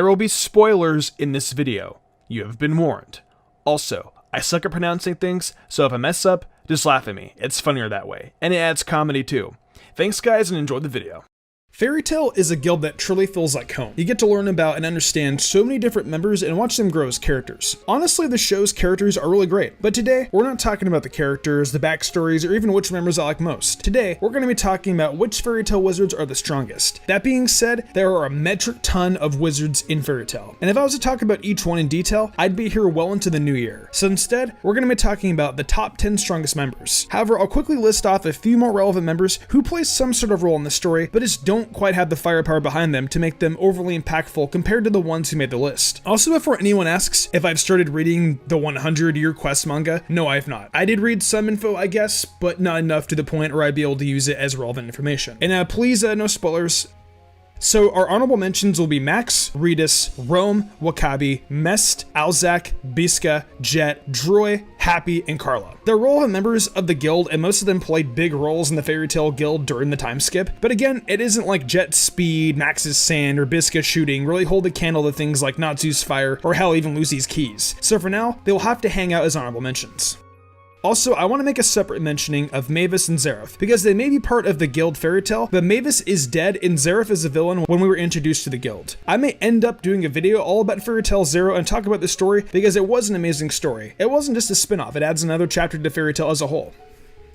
There will be spoilers in this video. You have been warned. Also, I suck at pronouncing things, so if I mess up, just laugh at me. It's funnier that way, and it adds comedy too. Thanks guys, and enjoy the video. Fairy Tail is a guild that truly feels like home. You get to learn about and understand so many different members and watch them grow as characters. Honestly, the show's characters are really great, but today, we're not talking about the characters, the backstories, or even which members I like most. Today, we're going to be talking about which Fairy Tail wizards are the strongest. That being said, there are a metric ton of wizards in Fairy Tail, and if I was to talk about each one in detail, I'd be here well into the new year. So instead, we're going to be talking about the top 10 strongest members. However, I'll quickly list off a few more relevant members who play some sort of role in the story, but just don't quite have the firepower behind them to make them overly impactful compared to the ones who made the list. Also, before anyone asks if I've started reading the 100-year quest manga, no, I have not. I did read some info, I guess, but not enough to the point where I'd be able to use it as relevant information. And please, no spoilers. So our honorable mentions will be Max, Redis, Rome, Wakabi, Mest, Alzak, Biska, Jet, Droy, Happy, and Carla. They're relevant members of the guild, and most of them played big roles in the Fairy Tail guild during the time skip. But again, it isn't like Jet's speed, Max's sand, or Biska's shooting really hold a candle to things like Natsu's fire, or hell, even Lucy's keys. So for now, they'll have to hang out as honorable mentions. Also, I want to make a separate mentioning of Mavis and Zeref, because they may be part of the guild Fairy Tail, but Mavis is dead and Zeref is a villain when we were introduced to the guild. I may end up doing a video all about Fairy Tail Zero and talk about the story because it was an amazing story. It wasn't just a spin-off, it adds another chapter to Fairy Tail as a whole.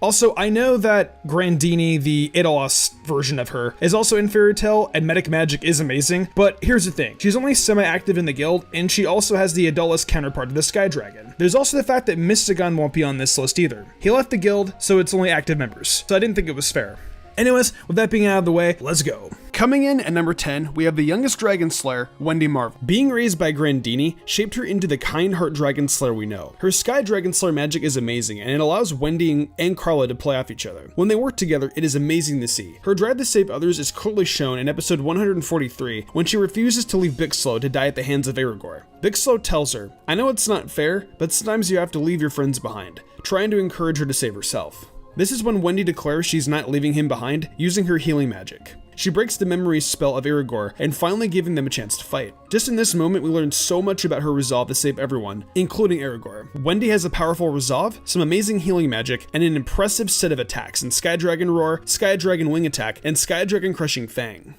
Also, I know that Grandini, the Idalos version of her, is also in Fairy Tail, and Medic Magic is amazing, but here's the thing. She's only semi-active in the guild, and she also has the Idalos counterpart of the Sky Dragon. There's also the fact that Mystagon won't be on this list either. He left the guild, so it's only active members, so I didn't think it was fair. Anyways, with that being out of the way, let's go. Coming in at number 10, we have the youngest dragon slayer, Wendy Marvel. Being raised by Grandini shaped her into the kind heart dragon slayer we know. Her Sky Dragon Slayer magic is amazing, and it allows Wendy and Carla to play off each other. When they work together, it is amazing to see. Her drive to save others is clearly shown in episode 143, when she refuses to leave Bixlo to die at the hands of Aragorn. Bixlo tells her, "I know it's not fair, but sometimes you have to leave your friends behind," trying to encourage her to save herself. This is when Wendy declares she's not leaving him behind, using her healing magic. She breaks the memory spell of Aragorn and finally giving them a chance to fight. Just in this moment, we learn so much about her resolve to save everyone, including Aragorn. Wendy has a powerful resolve, some amazing healing magic, and an impressive set of attacks in Sky Dragon Roar, Sky Dragon Wing Attack, and Sky Dragon Crushing Fang.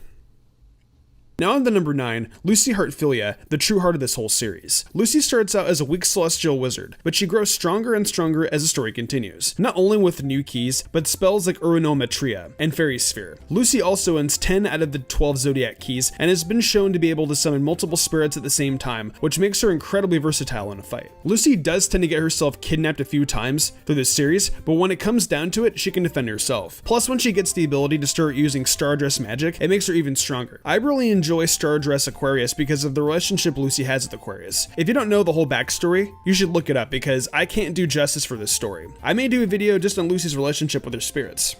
Now on to number 9, Lucy Heartfilia, the true heart of this whole series. Lucy starts out as a weak celestial wizard, but she grows stronger and stronger as the story continues, not only with new keys, but spells like Urunometria and Fairy Sphere. Lucy also owns 10 out of the 12 Zodiac keys, and has been shown to be able to summon multiple spirits at the same time, which makes her incredibly versatile in a fight. Lucy does tend to get herself kidnapped a few times through this series, but when it comes down to it, she can defend herself. Plus, when she gets the ability to start using Stardress magic, it makes her even stronger. I really enjoy Stardress Aquarius because of the relationship Lucy has with Aquarius. If you don't know the whole backstory, you should look it up because I can't do justice for this story. I may do a video just on Lucy's relationship with her spirits.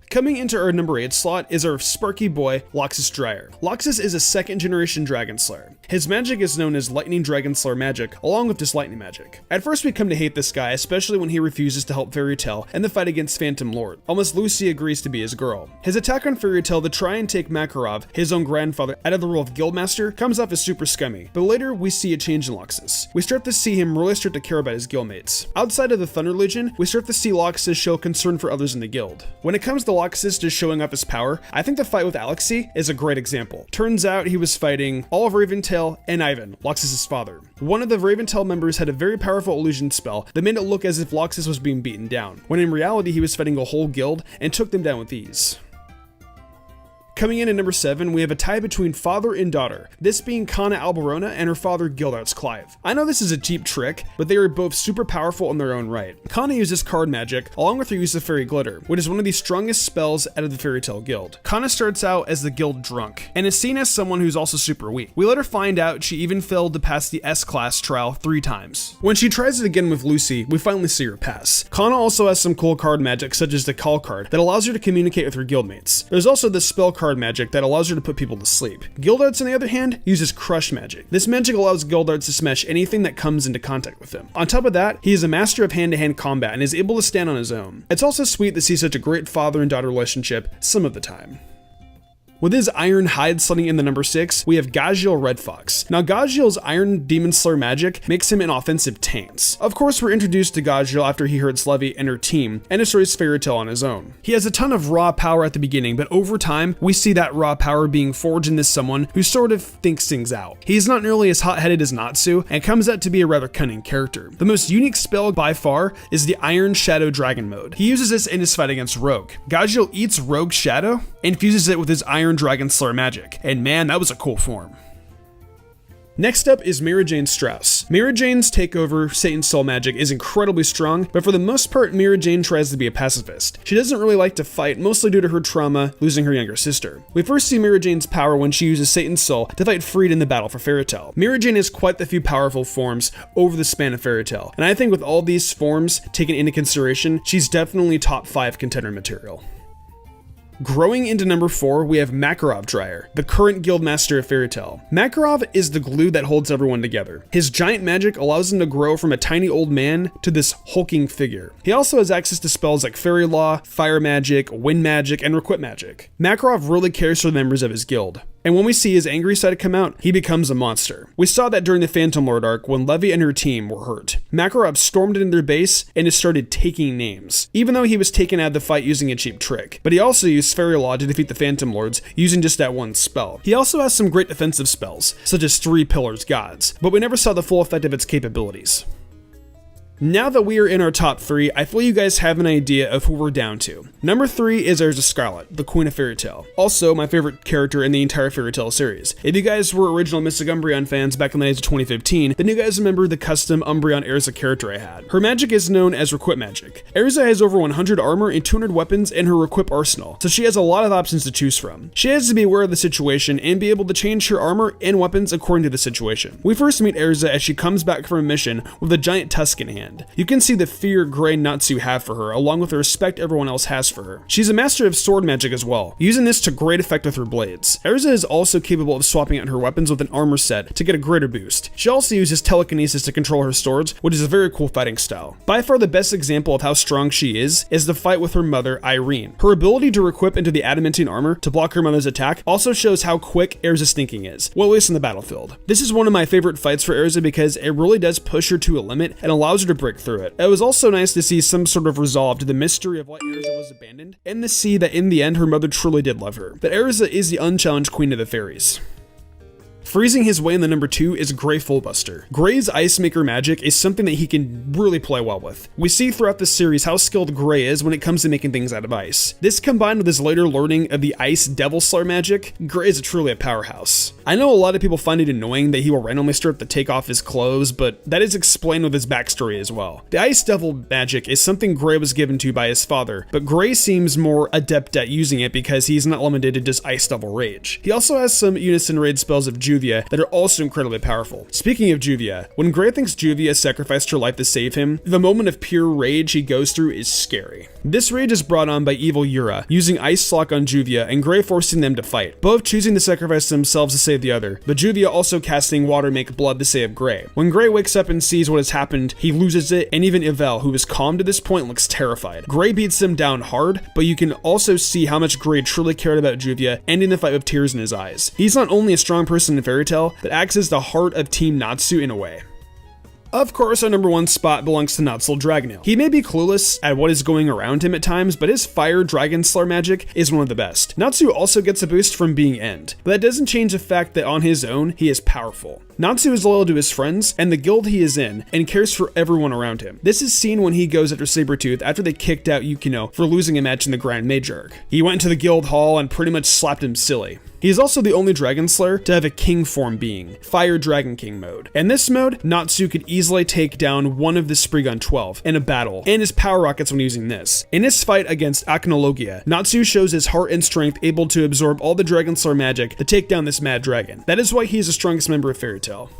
Coming into our number 8 slot is our Sparky boy, Loxus Dryer. Loxus is a 2nd generation Dragon Slayer. His magic is known as Lightning Dragon Slayer magic, along with just lightning magic. At first we come to hate this guy, especially when he refuses to help Fairy Tail in the fight against Phantom Lord, unless Lucy agrees to be his girl. His attack on Fairy Tail to try and take Makarov, his own grandfather, out of the role of Guildmaster comes off as super scummy, but later we see a change in Loxus. We start to see him really start to care about his guildmates. Outside of the Thunder Legion, we start to see Loxus show concern for others in the guild. When it comes to Loxus just showing off his power, I think the fight with Alexei is a great example. Turns out he was fighting all of Raventail and Ivan, Loxus' father. One of the Raventail members had a very powerful illusion spell that made it look as if Loxus was being beaten down, when in reality he was fighting a whole guild and took them down with ease. Coming in at number 7, we have a tie between father and daughter, this being Kana Alberona and her father Gildarts Clive. I know this is a cheap trick, but they are both super powerful in their own right. Kana uses card magic, along with her use of Fairy Glitter, which is one of the strongest spells out of the Fairy Tail Guild. Kana starts out as the guild drunk, and is seen as someone who's also super weak. We later find out she even failed to pass the S-Class trial 3 times. When she tries it again with Lucy, we finally see her pass. Kana also has some cool card magic, such as the Call card, that allows her to communicate with her guildmates. There's also the spell card magic that allows her to put people to sleep. Gildarts, on the other hand, uses Crush magic. This magic allows Gildarts to smash anything that comes into contact with him. On top of that, he is a master of hand-to-hand combat and is able to stand on his own. It's also sweet to see such a great father and daughter relationship some of the time. With his iron hide slotting in the number 6, we have Gajiel Red Fox. Now Gajiel's iron Demon Slayer magic makes him an offensive tank. Of course, we're introduced to Gajiel after he hurts Levi and her team and destroys Fairy Tail on his own. He has a ton of raw power at the beginning, but over time, we see that raw power being forged into someone who sort of thinks things out. He's not nearly as hot-headed as Natsu and comes out to be a rather cunning character. The most unique spell by far is the Iron Shadow Dragon mode. He uses this in his fight against Rogue. Gajiel eats Rogue's shadow and fuses it with his Iron Dragon Slayer magic, and man, that was a cool form. Next up is Mira Jane Strauss. Mira Jane's takeover Satan's Soul magic is incredibly strong, but for the most part, Mira Jane tries to be a pacifist. She doesn't really like to fight, mostly due to her trauma, losing her younger sister. We first see Mira Jane's power when she uses Satan's Soul to fight Freed in the battle for Fairy Tail. Mira Jane has quite the few powerful forms over the span of Fairy Tail, and I think with all these forms taken into consideration, she's definitely top 5 contender material. Growing into number 4, we have Makarov Dryer, the current Guildmaster of Fairy Tail. Makarov is the glue that holds everyone together. His giant magic allows him to grow from a tiny old man to this hulking figure. He also has access to spells like Fairy Law, Fire Magic, Wind Magic, and Requip Magic. Makarov really cares for the members of his guild. And when we see his angry side come out, he becomes a monster. We saw that during the Phantom Lord arc when Levi and her team were hurt. Makarov stormed into their base and just started taking names, even though he was taken out of the fight using a cheap trick. But he also used Fairy Law to defeat the Phantom Lords using just that one spell. He also has some great defensive spells, such as 3 Pillars Gods, but we never saw the full effect of its capabilities. Now that we are in our top 3, I feel you guys have an idea of who we're down to. Number 3 is Erza Scarlet, the Queen of Fairy Tail. Also, my favorite character in the entire Fairy Tail series. If you guys were original Mystic Umbreon fans back in the days of 2015, then you guys remember the custom Umbreon Erza character I had. Her magic is known as Requip Magic. Erza has over 100 armor and 200 weapons in her Requip arsenal, so she has a lot of options to choose from. She has to be aware of the situation and be able to change her armor and weapons according to the situation. We first meet Erza as she comes back from a mission with a giant tusk in hand. You can see the fear Gray and Natsu have for her, along with the respect everyone else has for her. She's a master of sword magic as well, using this to great effect with her blades. Erza is also capable of swapping out her weapons with an armor set to get a greater boost. She also uses telekinesis to control her swords, which is a very cool fighting style. By far the best example of how strong she is the fight with her mother, Irene. Her ability to requip into the adamantine armor to block her mother's attack also shows how quick Erza's thinking is, well, at least in the battlefield. This is one of my favorite fights for Erza because it really does push her to a limit and allows her to break through it. It was also nice to see some sort of resolve to the mystery of why Erza was abandoned, and to see that in the end her mother truly did love her. But Erza is the unchallenged queen of the fairies. Freezing his way in the number 2 is Gray Fullbuster. Gray's Ice Maker magic is something that he can really play well with. We see throughout the series how skilled Gray is when it comes to making things out of ice. This combined with his later learning of the Ice Devil Slayer magic, Gray is truly a powerhouse. I know a lot of people find it annoying that he will randomly start to take off his clothes, but that is explained with his backstory as well. The Ice Devil magic is something Gray was given to by his father, but Gray seems more adept at using it because he's not limited to just Ice Devil Rage. He also has some unison raid spells of Juvia that are also incredibly powerful. Speaking of Juvia, when Gray thinks Juvia sacrificed her life to save him, the moment of pure rage he goes through is scary. This rage is brought on by evil Yura, using Ice Lock on Juvia and Gray forcing them to fight, both choosing to sacrifice themselves to save the other, but Juvia also casting Water Make Blood to save Gray. When Gray wakes up and sees what has happened, he loses it, and even Yvel, who is calm to this point, looks terrified. Gray beats them down hard, but you can also see how much Gray truly cared about Juvia, ending the fight with tears in his eyes. He's not only a strong person in Fairy Tail, but acts as the heart of Team Natsu in a way. Of course, our number 1 spot belongs to Natsul Dragonil. He may be clueless at what is going around him at times, but his Fire Dragon Slayer magic is one of the best. Natsu also gets a boost from being End, but that doesn't change the fact that on his own, he is powerful. Natsu is loyal to his friends and the guild he is in, and cares for everyone around him. This is seen when he goes after Sabretooth after they kicked out Yukino for losing a match in the Grand Mage arc. He went to the guild hall and pretty much slapped him silly. He is also the only Dragon Slayer to have a King form being, Fire Dragon King mode. In this mode, Natsu could easily take down one of the Spriggan 12 in a battle, and his power rockets when using this. In his fight against Acnologia, Natsu shows his heart and strength able to absorb all the Dragon Slayer magic to take down this mad dragon. That is why he is the strongest member of Fairy Tail.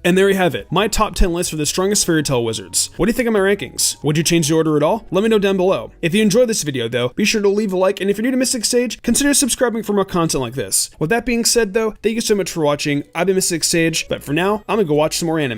And there you have it, my top 10 list for the strongest Fairy Tail wizards. What do you think of my rankings? Would you change the order at all? Let me know down below. If you enjoyed this video though, be sure to leave a like, and if you're new to Mystic Sage, consider subscribing for more content like this. With that being said though, thank you so much for watching. I've been Mystic Sage, but for now, I'm gonna go watch some more anime.